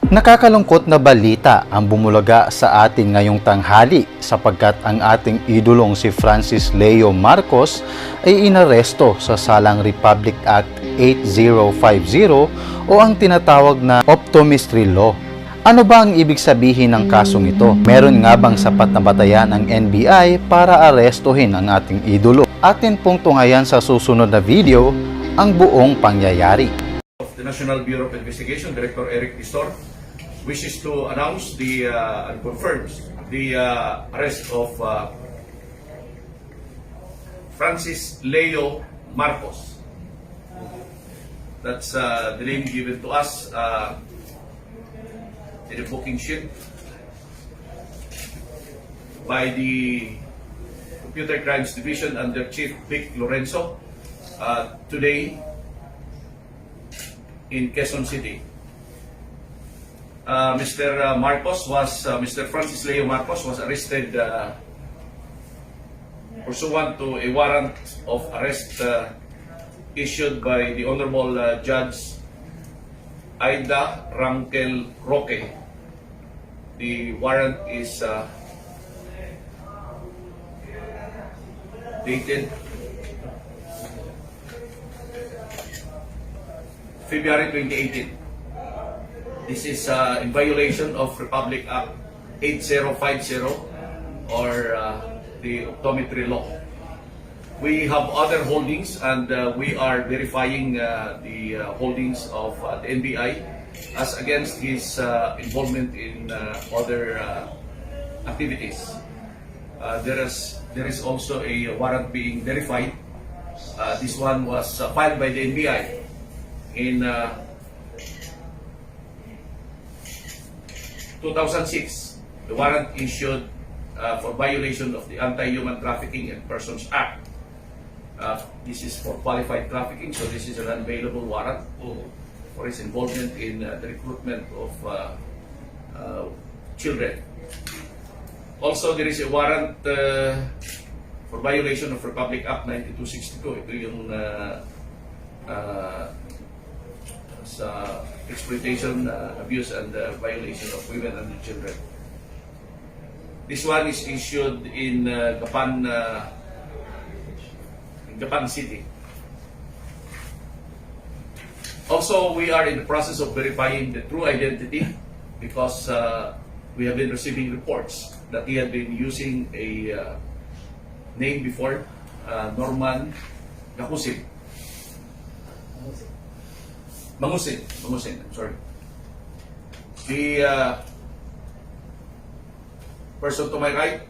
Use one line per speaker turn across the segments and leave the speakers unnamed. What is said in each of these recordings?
Nakakalungkot na balita ang bumulaga sa atin ngayong tanghali sapagkat ang ating idolong si Francis Leo Marcos ay inaresto sa salang Republic Act 8050 o ang tinatawag na optometry law. Ano ba ang ibig sabihin ng kasong ito? Meron nga bang sapat na batayan ang NBI para arestuhin ang ating idolo? Atin pong tungayan sa susunod na video ang buong pangyayari.
The National Bureau of Investigation, Director Eric Distor, wishes to announce and confirms the arrest of Francis Leo Marcos. That's the name given to us in the booking sheet by the Computer Crimes Division under Chief Vic Lorenzo today in Quezon City. Mr. Francis Leo Marcos was arrested pursuant to a warrant of arrest issued by the Honorable Judge Aida Rangel Roque. The warrant is dated February 2018. This is in violation of Republic Act 8050 or the optometry law. We have other holdings and we are verifying the holdings of the NBI as against his involvement in other activities. There is also a warrant being verified. This one was filed by the NBI in 2006, the warrant issued for violation of the Anti-Human Trafficking and Persons Act. This is for qualified trafficking, so this is an unavailable warrant for his involvement in the recruitment of children. Also, there is a warrant for violation of Republic Act 9262. Ito yung sa exploitation, abuse, and violation of women and children. This one is issued in Gapan City. Also, we are in the process of verifying the true identity because we have been receiving reports that he had been using a name before, Norman Gakusin. Mangusin, I'm sorry. The person to my right,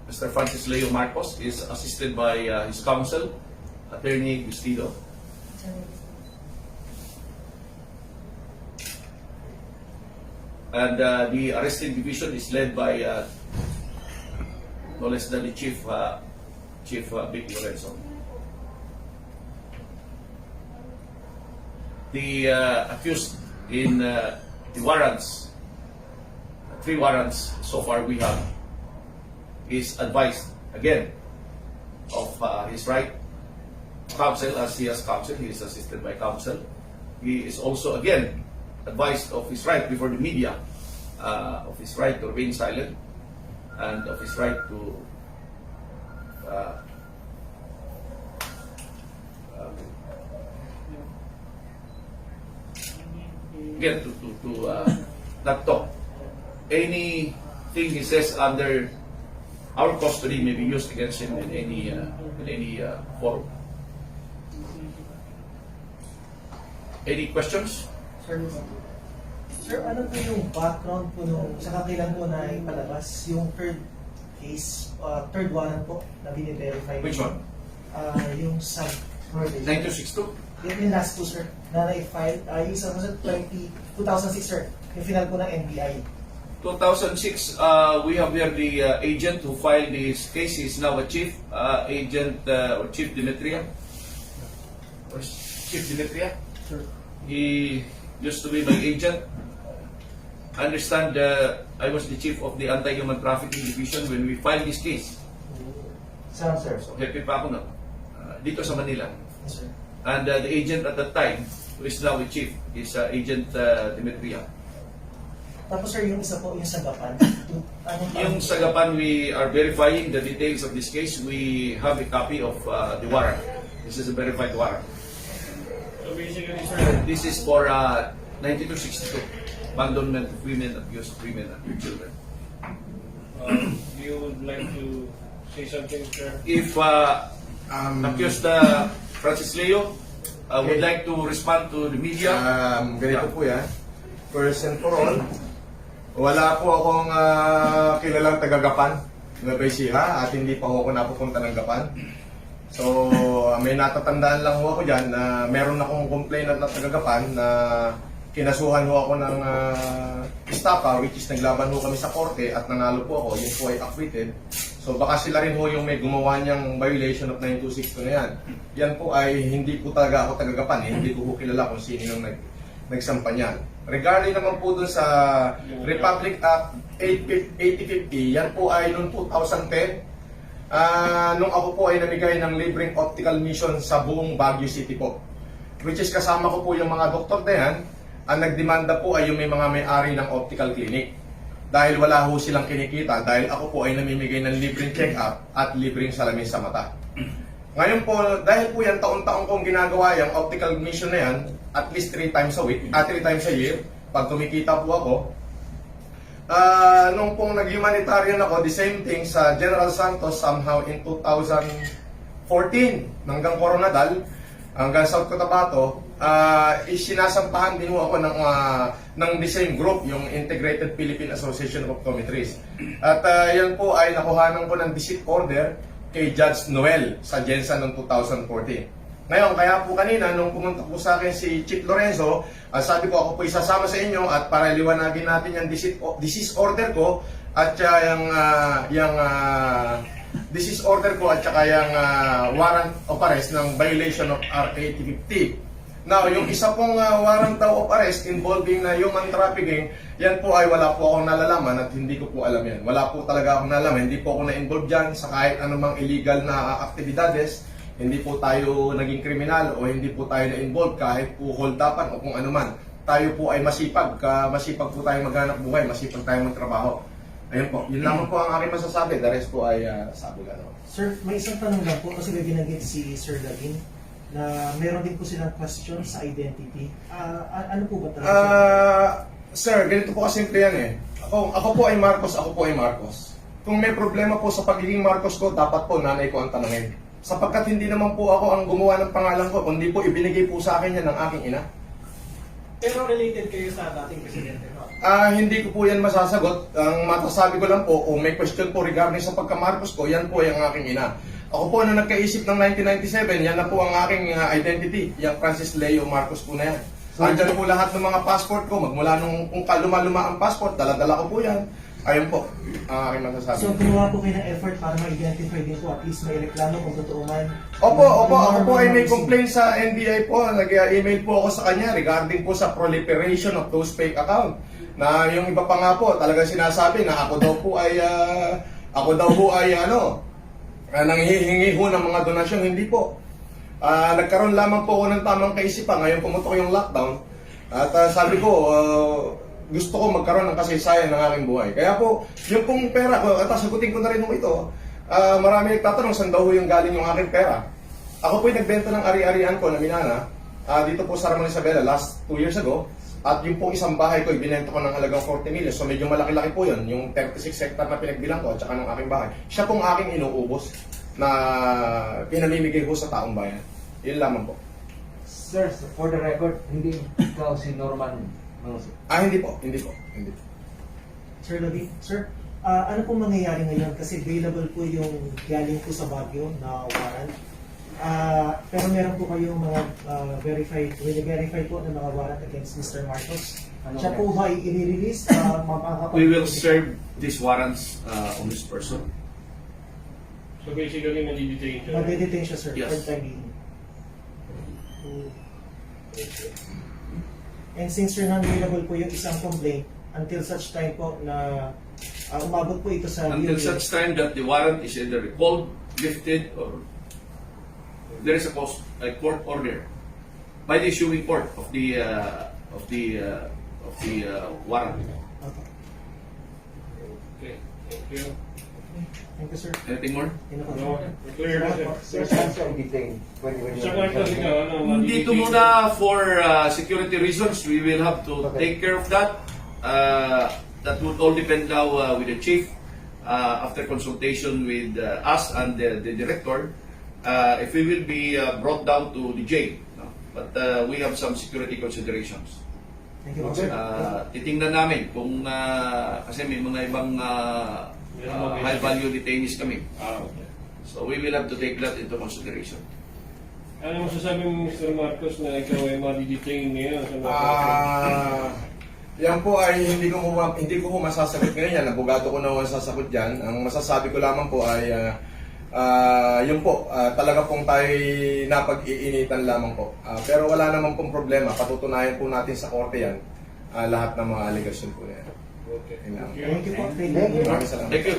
Mr. Francis Leo Marcos, is assisted by his counsel, Attorney Gustido. And the arresting division is led by no less than the Chief Vic Lorenzo. The accused in the warrants, 3 warrants so far we have, is advised again of his right counsel as he has counsel. He is assisted by counsel. He is also again advised of his right before the media, of his right to remain silent, and of his right to get to not talk. Anything he says under our custody may be used against him in any forum. Any questions?
Sir, ano po yung background po nung sa kailan po na ipalabas yung third case, third warrant po na bine-verify?
Which one?
Yung sub
9262?
Yung last two, sir, na na-file, yung isa po sa 2006, sir, yung final po ng NBI.
2006, we have here the agent who filed this case. He is now a chief, agent or Chief Demetria. Chief Demetria?
Sure.
He used to be my agent. I understand I was the chief of the Anti-Human Trafficking Division when we filed this case.
Saan, sir?
So happy pa ako na. Dito sa Manila.
Yes, sir.
And the agent at that time, who is now the chief, is Agent Demetria.
Tapos sir, yung isa po, yung sagapan.
Yung Sagapan, we are verifying the details of this case. We have a copy of the warrant. This is a verified warrant.
So basically, sir,
This is for 9262, abandonment of women, abuse of women and children.
you would like to say something, sir?
If accused Francis Leo would like to respond to the media,
Ganito po yan. First and for all, wala po akong kilalang taga-Gapan na Ecija at hindi pa ho ako napupunta ng Gapan. So, may natatandaan lang ho ako dyan na meron akong complainant na taga-Gapan na kinasuhan ho ako ng estafa, which is naglaban ho kami sa korte at nanalo po ako, yun po ay acquitted. So baka sila rin ho yung may gumawa niyang violation of 9262 na yan. Yan po ay hindi po talaga ako taga-Gapan, hindi ko po kilala kung sino yung nagsampa niyan. Regarding naman po dun sa Republic Act 8050, yan po ay noong 2010, nung ako po ay namigay ng libreng optical mission sa buong Baguio City po. Which is kasama ko po yung mga doktor na yan, ang nagdemanda po ay yung may mga may-ari ng optical clinic. Dahil wala ho silang kinikita, dahil ako po ay namimigay ng libreng check-up at libreng salamin sa mata. Ngayon po, dahil po yan taon-taon kong ginagawa yung optical mission na yan, at least 3 times a week, 3 times a year, pag kumikita po ako, nung pong nag-humanitarian ako, the same thing sa General Santos somehow in 2014, hanggang Coronadal, hanggang South Cotabato, sinasampahan din mo ako ng the same group, yung Integrated Philippine Association of Optometrists. At yan po ay nakuhanan ko ng visit order kay Judge Noel sa Jensa noong 2014. Ngayon, kaya po kanina, nung pumunta po sa akin si Chief Lorenzo, sabi ko ako po isasama sa inyo at para liwanagin natin yung disease order ko at yung disease order ko at saka yung warrant of arrest ng violation of RA 8050. Now, yung isa pong warrant of arrest involving na human trafficking, yan po ay wala po akong nalalaman at hindi ko po alam yan. Wala po talaga akong nalalaman, hindi po ako na-involve dyan sa kahit anumang illegal na aktibidades. Hindi po tayo naging kriminal o hindi po tayo na-involve kahit po holdapan o kung ano man. Tayo po ay masipag, masipag po tayo maghanap buhay, masipag tayo magtrabaho. Ayun po, yun lang po ang aking masasabi. The rest po ay sabi ka naman.
Sir, may isang tanong lang po kasi may binanggit si Sir Davin na meron din po silang question sa identity. Ano po ba talaga?
Sir, ganito po kasimple yan eh. Ako po ay Marcos, ako po ay Marcos. Kung may problema po sa pagiging Marcos ko, dapat po nanay ko ang tanungin. Sapagkat hindi naman po ako ang gumawa ng pangalan ko, kundi po ibinigay po sa akin yan ng aking ina.
Pero related kayo sa dating presidente, no?
Hindi ko po yan masasagot. Ang matasabi ko lang po, kung may question po regarding sa pagka-Marcos ko, yan po yung aking ina. Ako po na nagkaisip ng 1997, yan na po ang aking identity, yung Francis Leo Marcos po na yan. Andyan po lahat ng mga passport ko, magmula nung kung kaluma-luma ang passport, dala-dala ko po yan. Ayun po, ang aking masasabi.
So, gumawa po kayo ng effort para ma-identify din po, at least may reklamo kung totoo man.
Opo, ako po ay may complaint sa NBI po. Nag-email po ako sa kanya regarding po sa proliferation of those fake account. Na yung iba pa nga po, talagang sinasabi na ako daw po ay nanghihingi ho ng mga donasyon. Hindi po. Nagkaroon lamang po ako ng tamang kaisipan. Ngayon pumutok yung lockdown. At sabi ko, gusto ko magkaroon ng kasaysayan ng aking buhay. Kaya po, yung pong pera ko, at sagutin ko na rin mo ito, marami nagtatanong saan daw yung galing yung aking pera. Ako po'y nagbenta ng ari-arian ko na minana, dito po sa Ramon Isabela last 2 years ago, at yung pong isang bahay ko, ibinenta ko ng halagang 40 million. So medyo malaki-laki po yun, yung 36 hectare na pinagbilang ko at saka ng aking bahay. Siya pong aking inuubos na pinamimigay ko sa taong bayan. Yun lamang po.
Sir, for the record, hindi ikaw si Norman Manguso.
Hindi po.
Sir Davin, sir, ano pong mangyayari ngayon? Kasi available po yung galing po sa Baguio na warrant. Pero meron po kayong mga verify po ng mga warrant against Mr. Marcos. Siya po ba i-release?
we will serve these warrants on this person.
So basically, nadidetain siya.
Mag-detain siya, sir,
Yes.
for time being. And since sir, non-available po yung isang complaint until such time po na umabot po ito sa
Until
DOJ.
such time that the warrant is either recalled, lifted, or there is a court order by the issuing court of the warrant.
Okay.
Okay, thank you.
Thank you, sir.
Anything more?
Yun na po.
No, clear na, sir.
Sir, saan siya i-detain? When
Sir Marcos, ikaw, ano?
Dito muna for security reasons, we will have to take care of that. That would all depend now with the chief after consultation with us and the director. If we will be brought down to the jail, no? But we have some security considerations.
Thank you po, sir.
Titingnan namin kung kasi may mga ibang high value detainees kami.
Okay.
So we will have to take that into consideration.
Ano masasabi mo, Mr. Marcos, na ikaw ay ma-detain ngayon sa mga
Yan po ay hindi ko masasagot ngayon yan. Abogado ko na masasagot dyan. Ang masasabi ko lamang po ay yun po, talaga pong tayo napag-iinitan lamang po. Pero wala naman pong problema. Patutunayan po natin sa korte yan lahat ng mga allegation po na yan.
Okay.
Yun lang.
Thank you po.
Thank you.
Maraming salamat.
Thank you.